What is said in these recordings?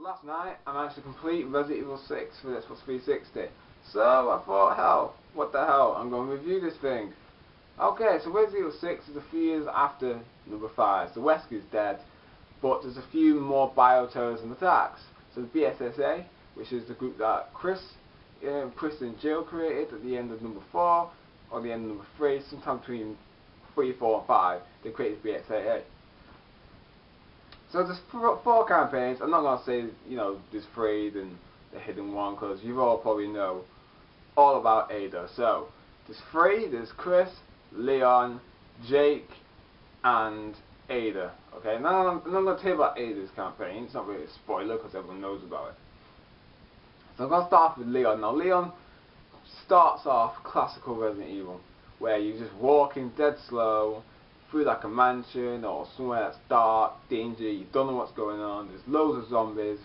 last night I managed to complete Resident Evil 6 for the Xbox 360. So I thought, hell, what the hell, I'm going to review this thing. Okay, so Resident Evil 6 is a few years after number 5. So Wesker's dead, but there's a few more bioterrorism attacks. So the BSSA, which is the group that Chris and Jill created at the end of number 4, or the end of number 3, sometime between 3, 4 and 5, they created BSAA. So there's 4 campaigns. I'm not going to say, there's 3 and the hidden one, because you all probably know all about Ada. So there's 3, there's Chris, Leon, Jake, and Ada. Okay, now I'm not going to tell you about Ada's campaign. It's not really a spoiler because everyone knows about it. So I'm going to start off with Leon. Now Leon starts off classical Resident Evil, where you're just walking dead slow through like a mansion or somewhere that's dark, danger, you don't know what's going on, there's loads of zombies.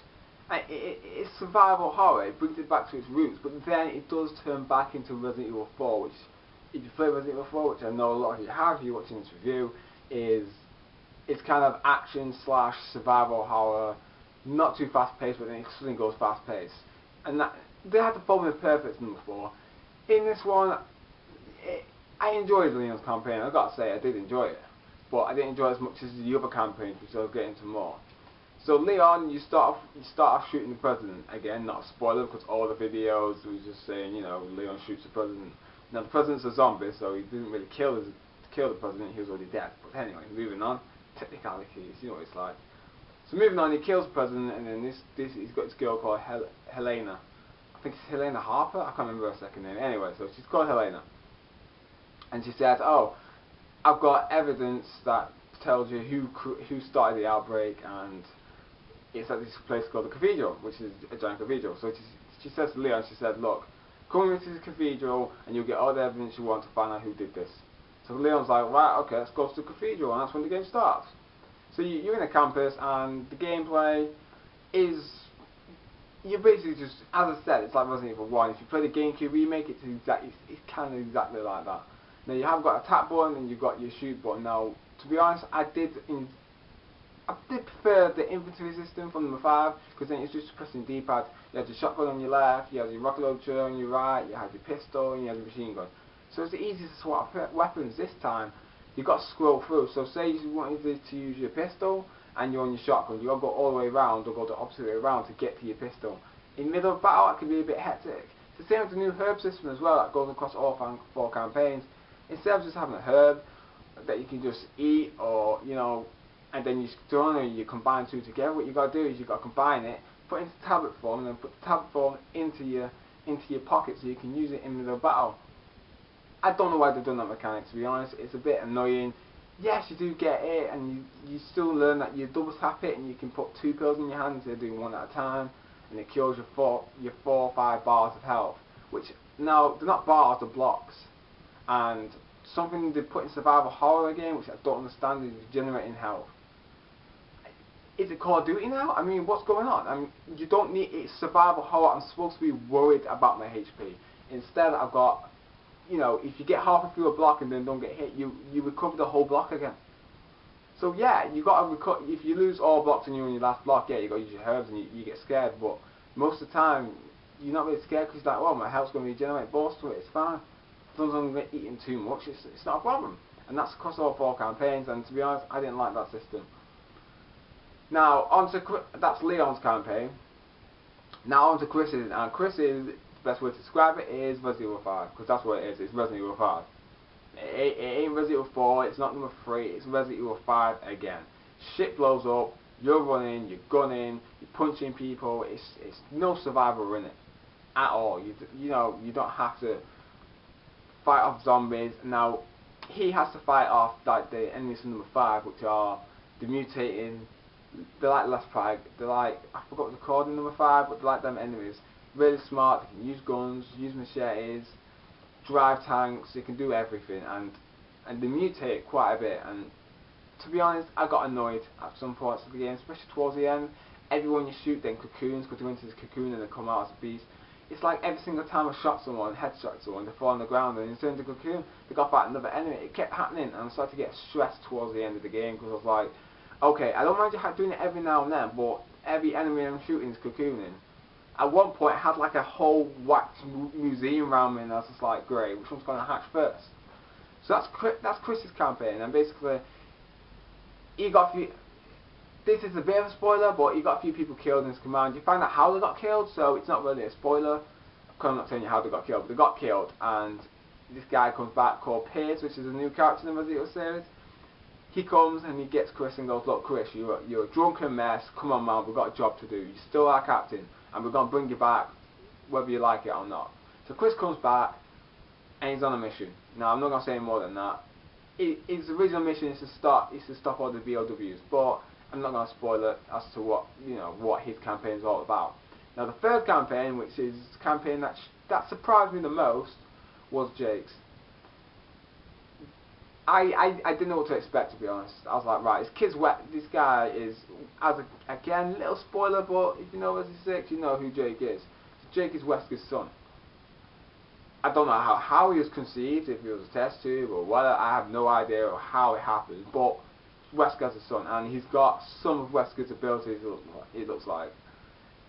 And it's survival horror, it brings it back to its roots, but then it does turn back into Resident Evil 4, which, if you play Resident Evil 4, which I know a lot of you have if you're watching this review, it's kind of action slash survival horror, not too fast paced, but then it suddenly goes fast paced. And that, they had the formula perfect in number 4. In this one, I enjoyed Leon's campaign. I've got to say I did enjoy it, but I didn't enjoy it as much as the other campaigns, which I'll get into more. So Leon, you start off shooting the president. Again, not a spoiler because all the videos was just saying, Leon shoots the president. Now the president's a zombie, so he didn't really kill the president. He was already dead. But anyway, moving on. Technicalities, you know what it's like. So moving on, he kills the president, and then he's got this girl called Helena. I think it's Helena Harper. I can't remember her second name. Anyway, so she's called Helena. And she says, oh, I've got evidence that tells you who started the outbreak, and it's at this place called the Cathedral, which is a giant cathedral. So she says to Leon, she said, look, come into the cathedral and you'll get all the evidence you want to find out who did this. So Leon's like, right, okay, let's go to the cathedral, and that's when the game starts. So you're in a campus, and the gameplay is, you're basically just, as I said, it's like Resident Evil 1. If you play the GameCube remake, it's kind of exactly like that. Now you have got a tap button and you've got your shoot button. Now, to be honest, I did prefer the infantry system from number 5, because then it's just pressing D-pad. You had your shotgun on your left, you had your rocket launcher on your right, you had your pistol, and you had your machine gun. So it's the easiest to swap weapons this time. You've got to scroll through. So say you wanted to use your pistol and you're on your shotgun, you've got to go all the way around or go the opposite way around to get to your pistol. In the middle of battle, it can be a bit hectic. It's the same with the new herb system as well, that goes across all 4 campaigns. Instead of just having a herb that you can just eat, or and then you combine 2 together, what you got to do is you got to combine it, put it into tablet form, and then put the tablet form into your pocket so you can use it in the middle of battle. I don't know why they've done that mechanic, to be honest. It's a bit annoying. Yes, you do get it, and you still learn that you double tap it and you can put 2 pills in your hand instead of doing 1 at a time, and it kills your 4 or 5 bars of health. Which, now, they're not bars, they're blocks. And something they put in survival horror again, which I don't understand, is generating health. Is it Call of Duty now? I mean, what's going on? I mean, you don't need, it's survival horror. I'm supposed to be worried about my HP. Instead, I've got, if you get halfway through a block and then don't get hit, you recover the whole block again. So yeah, you got to recover. If you lose all blocks and you're in your last block, yeah, you got to use your herbs and you get scared. But most of the time, you're not really scared because you're like, well, my health's going to regenerate. Balls to it, it's fine. As long as I'm not eating too much, it's not a problem. And that's across all 4 campaigns. And to be honest, I didn't like that system. Now that's Leon's campaign. Now on to Chris's, and Chris's, the best way to describe it is Resident Evil 5, because that's what it is. It's Resident Evil 5. It ain't Resident Evil 4. It's not number 3. It's Resident Evil 5 again. Shit blows up. You're running. You're gunning. You're punching people. It's no survivor in it at all. You don't have to fight off zombies. Now he has to fight off like the enemies from number 5, which are the mutating. They're like Lespag. They're like, I forgot what they're called in number 5, but they're like them enemies. Really smart. They can use guns, use machetes, drive tanks. They can do everything, and they mutate quite a bit. And to be honest, I got annoyed at some parts of the game, especially towards the end. Everyone you shoot then cocoons, because they go into this cocoon and they come out as a beast. It's like every single time I shot someone, headshot someone, they fall on the ground, and instead of the cocoon, they got back another enemy. It kept happening, and I started to get stressed towards the end of the game, because I was like, okay, I don't mind you doing it every now and then, but every enemy I'm shooting is cocooning. At one point, I had like a whole wax museum around me, and I was just like, great, which one's going to hatch first? So that's Chris's campaign, and basically, he got a few. This is a bit of a spoiler, but he got a few people killed in his command. You find out how they got killed, so it's not really a spoiler. I'm not telling you how they got killed, but they got killed, and this guy comes back called Pierce, which is a new character in the Resident Evil series. He comes and he gets Chris and goes, look, Chris, you're a drunken mess. Come on, man, we've got a job to do. You're still our captain, and we're going to bring you back, whether you like it or not. So Chris comes back, and he's on a mission. Now, I'm not going to say any more than that. His original mission is to stop all the VOWs, but I'm not going to spoil it as to what his campaign is all about. Now, the third campaign, which is the campaign that surprised me the most, was Jake's. I didn't know what to expect, to be honest. I was like, right, this guy is, again, little spoiler, but if you know Resident 6, you know who Jake is. Jake is Wesker's son. I don't know how he was conceived, if he was a test tube or whether, I have no idea how it happened, but Wesker has a son, and he's got some of Wesker's abilities, it looks like.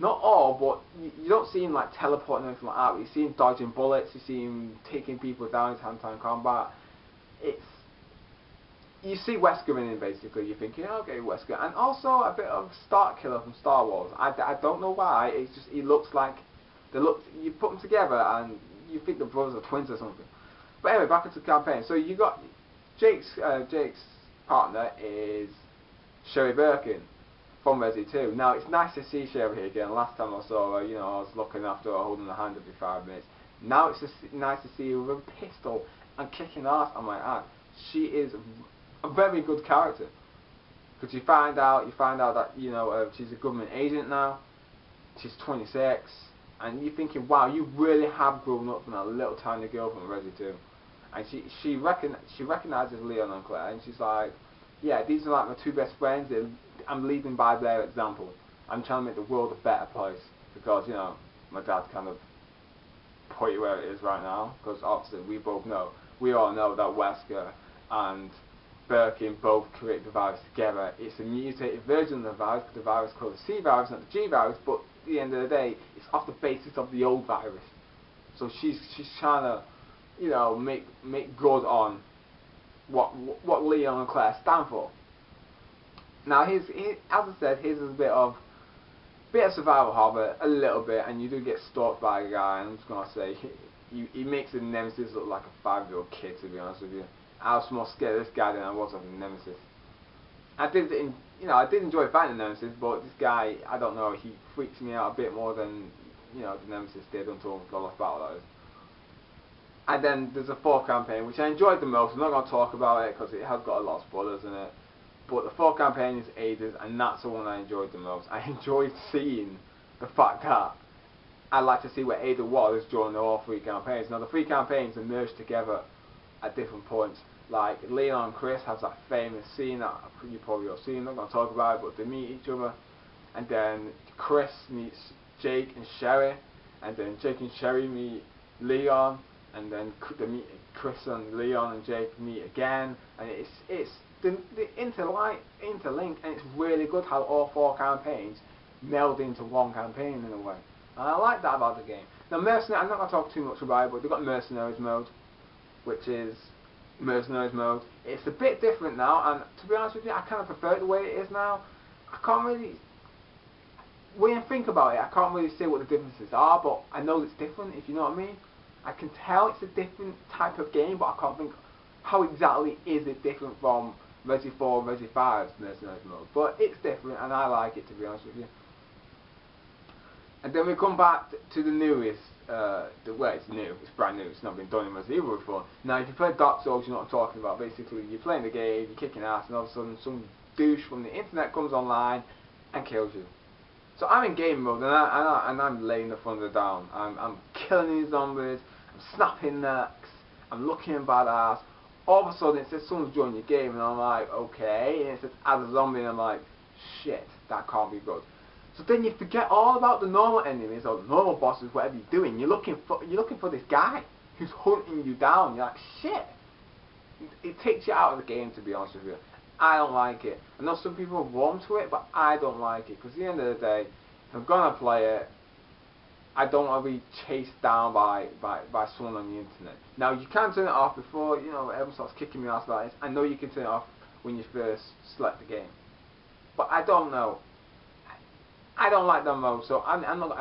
Not all, but you don't see him like teleporting or anything like that. You see him dodging bullets, you see him taking people down in hand-to-hand combat. You see Wesker in him, basically. You're thinking, okay, Wesker. And also a bit of Starkiller from Star Wars. I don't know why, it's just, he looks like, you put them together and you think the brothers are twins or something. But anyway, back into the campaign. So you got, Jake's partner is Sherry Birkin from Resi 2. Now, it's nice to see Sherry here again. Last time I saw her, I was looking after her, holding her hand every 5 minutes. Now it's just nice to see her with a pistol and kicking ass on my hand. She is a very good character. Because you find out that, she's a government agent now. She's 26. And you're thinking, wow, you really have grown up from that little tiny girl from Resi 2. And she recognizes Leon and Claire, and she's like, yeah, these are like my 2 best friends. I'm leading by their example. I'm trying to make the world a better place because my dad kind of put it where it is right now. Because obviously we all know that Wesker and Birkin both create the virus together. It's a mutated version of the virus, because the virus is called the C virus, not the G virus. But at the end of the day, it's off the basis of the old virus. So she's trying to make good on what Leon and Claire stand for. Now, as I said, his is a bit of survival horror, a little bit, and you do get stalked by a guy. And I'm just gonna say, he makes the Nemesis look like a 5-year-old kid. To be honest with you, I was more scared of this guy than I was of the Nemesis. I did enjoy fighting the Nemesis, but this guy, I don't know, he freaks me out a bit more than the Nemesis did until the last battle, that is. And then there's a 4th campaign, which I enjoyed the most. I'm not going to talk about it because it has got a lot of spoilers in it. But the 4th campaign is Ada's, and that's the one I enjoyed the most. I enjoyed seeing the fact that I like to see where Ada was during all 3 campaigns. Now, the 3 campaigns are merged together at different points. Like, Leon and Chris has that famous scene that you probably all seen. I'm not going to talk about it, but they meet each other. And then Chris meets Jake and Sherry. And then Jake and Sherry meet Leon. And then Chris and Leon and Jake meet again, and it's the interlink, and it's really good how all 4 campaigns meld into one campaign in a way. And I like that about the game. Now, Mercenary, I'm not going to talk too much about it, but they've got Mercenaries mode, which is Mercenaries mode. It's a bit different now, and to be honest with you, I kind of prefer it the way it is now. I can't really, when you think about it, I can't really say what the differences are, but I know it's different, if you know what I mean. I can tell it's a different type of game, but I can't think how exactly is it different from Resi 4 and Resi 5's Mercenaries mode. But it's different, and I like it, to be honest with you. And then we come back to the newest, well, it's new, it's brand new, it's not been done in Resident Evil before. Now, if you play Dark Souls, you know what I'm talking about. Basically, you're playing the game, you're kicking ass, and all of a sudden some douche from the internet comes online and kills you. So I'm in game mode, and I'm laying the thunder down. I'm killing these zombies, I'm snapping necks, I'm looking badass. All of a sudden it says someone's joined your game, and I'm like, okay, and it says add a zombie, and I'm like, shit, that can't be good. So then you forget all about the normal enemies or the normal bosses, whatever you're doing. You're looking for this guy who's hunting you down. You're like, shit. It takes you out of the game, to be honest with you. I don't like it. I know some people are warm to it, but I don't like it. Because at the end of the day, if I'm going to play it, I don't want to be chased down by someone on the internet. Now, you can turn it off before, everyone starts kicking me off about this. I know you can turn it off when you first select the game. But I don't know. I don't like that mode, so I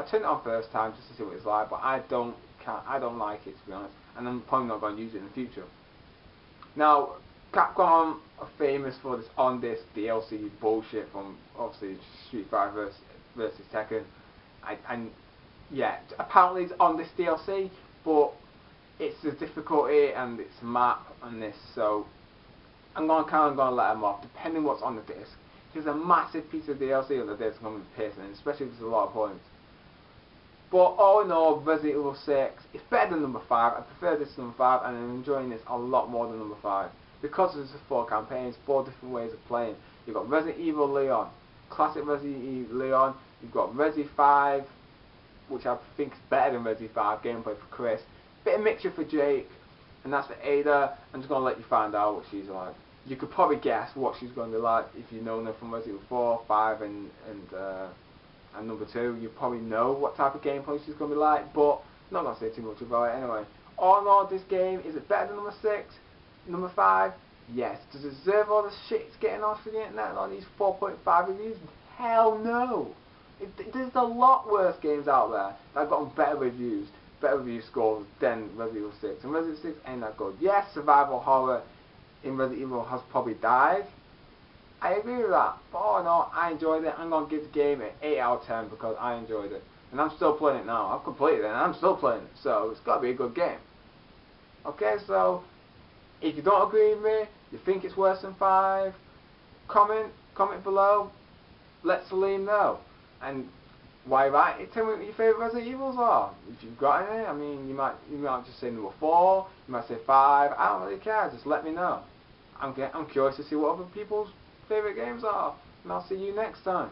turned it on first time just to see what it's like, but I don't like it, to be honest, and I'm probably not going to use it in the future. Now, Capcom are famous for this on-disc DLC bullshit from obviously Street Fighter versus Tekken. Yeah, apparently it's on this DLC, but it's the difficulty and it's map and this, so I'm kind of going to let them off, depending what's on the disc. If there's a massive piece of DLC on the disc, I'm going to be pissing, especially if there's a lot of points. But all in all, Resident Evil 6 is better than number 5. I prefer this to number 5, and I'm enjoying this a lot more than number 5. Because there's 4 campaigns, 4 different ways of playing. You've got Resident Evil Leon, classic Resident Evil Leon. You've got Resi 5, which I think is better than Resi 5, gameplay for Chris. Bit of mixture for Jake, and that's for Ada. I'm just going to let you find out what she's like. You could probably guess what she's going to be like if you know her from Resident Evil 4, 5, and number 2. You probably know what type of gameplay she's going to be like, but I'm not going to say too much about it anyway. All in all, this game, is it better than number 6? Number 5? Yes. Does it deserve all the shit it's getting off the internet and all these 4.5 reviews? Hell no! There's a lot worse games out there that have gotten better review scores than Resident Evil 6. And Resident Evil 6 ain't that good. Yes, survival horror in Resident Evil has probably died. I agree with that. But all in all, I enjoyed it. I'm going to give the game an 8 out of 10 because I enjoyed it. And I'm still playing it now. I've completed it and I'm still playing it. So it's got to be a good game. Okay, so if you don't agree with me, you think it's worse than 5, comment below. Let Salim know. And why right? Tell me what your favourite Resident Evils are. If you've got any, I mean, you might just say number 4, you might say 5. I don't really care. Just let me know. I'm curious to see what other people's favourite games are. And I'll see you next time.